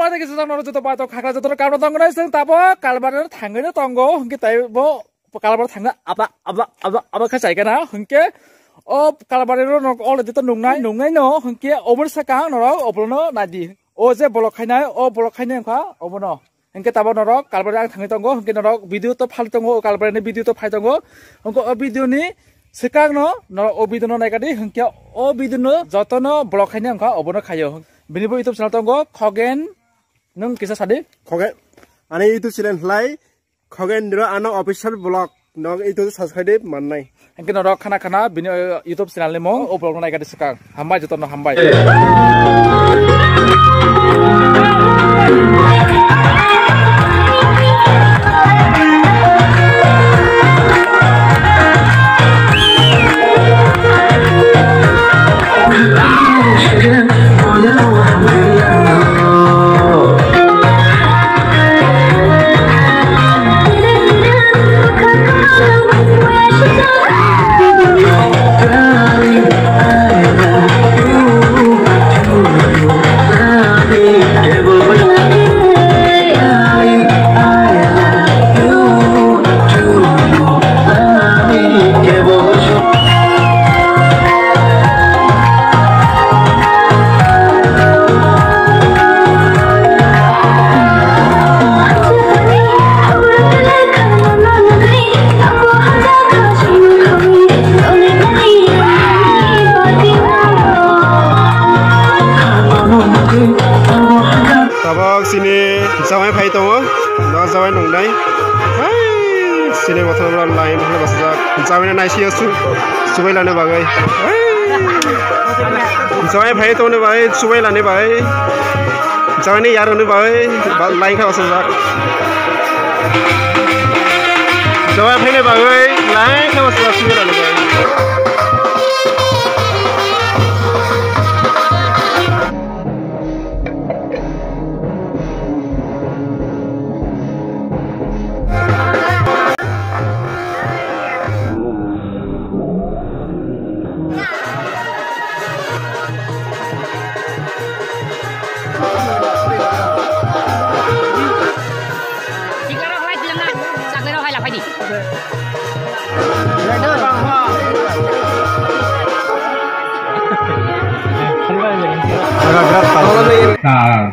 Bani kita nol juta batok kakak juta kalau tangga nih seng tapi kalbar tangga tanggo kita bo kalbar tangga apa kacai kan hengke kalbar itu nol itu nungai no hengke over sekang nol over no nadi je bolok kainai engkau over no hengke tabo nol kalbar yang tangga tanggo hengke nol video to file tanggo kalbar ini video to file tanggo engkau video ni sekang no video no naik kadi hengke video no joto no bolok kainai engkau over no kayo bini bo YouTube channel tanggo Khogen nung kisah sadi Khogen ane YouTube channel lai Khogen diro ano official blog nong itu subscribe manai hengke nol kana bini YouTube channel ni mong blog no naik kadi sekang hambai joto no hambai sini jawai phai tongo no jawai nongnai sini motor line hole basa jawai nai sia subai lane bagai jawai phai tone bagai subai lane bagai jawai ni yar ne bagai line kha basa jawai phai ne bagai line kha basa subai lane bagai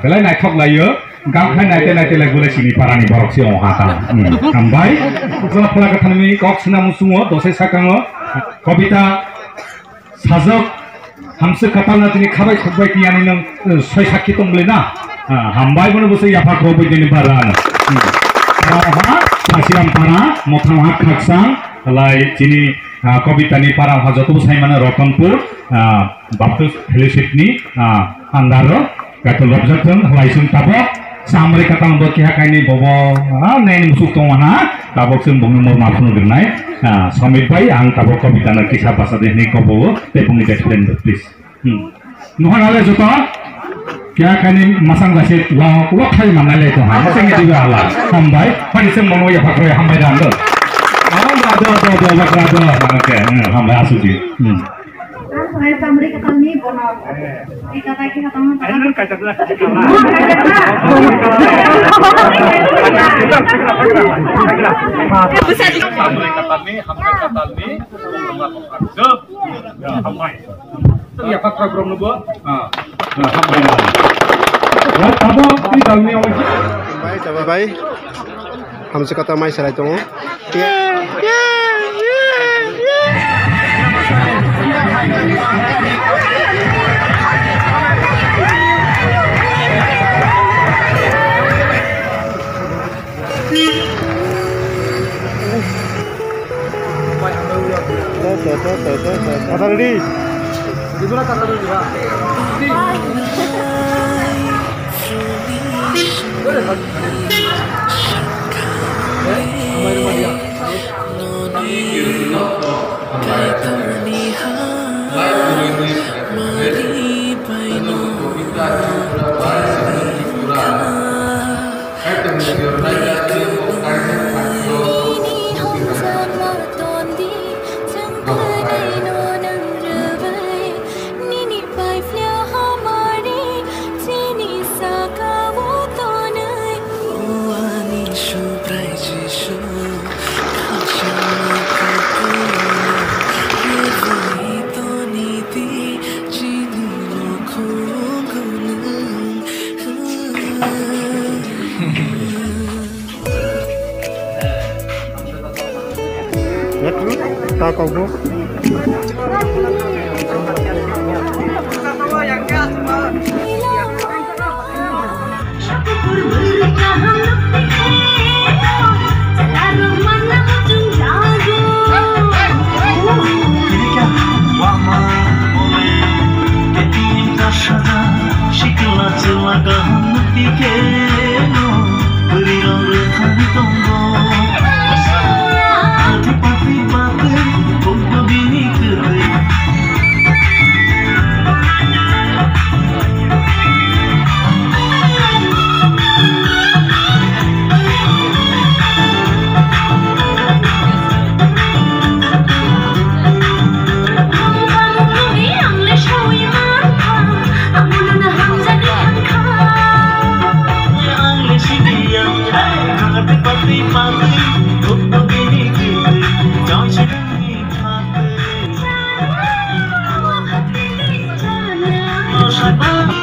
Belai naik thok layo, gam khai naik te gule sini parani borok si ohata. Hambai, jona pula kathanmi kok sina musungo dose sakango kobita sajok hamse katalna tini khabai khokbai kiani nang soi sakhi tomble na. Hambai bono bose yafa krobai deni baran. Aha, pasiram para motham hak khaksang lai tini kobita ni para hajotu saimana rokanpur baptus fellowship-ni andaro katul robjatun laisung tabok samri katang bo kiha kaini bobo nen musuk tongwana tabok sung bong nomor mafun gernai samit bai ang tabok kobita na kisah bahasa dehni kobo te pungni explain please nuhan ale jota kiha kaini masang gasit lo khai manale to ha masang ni juga ala hambai pani sung mono ya pakro ya hambai dando do oke hambai asuji saya samri katanya bono dikata kita tahu hamse kata mai sarai tongo kata ready gimana kata ready Pak ta kongbu Bye.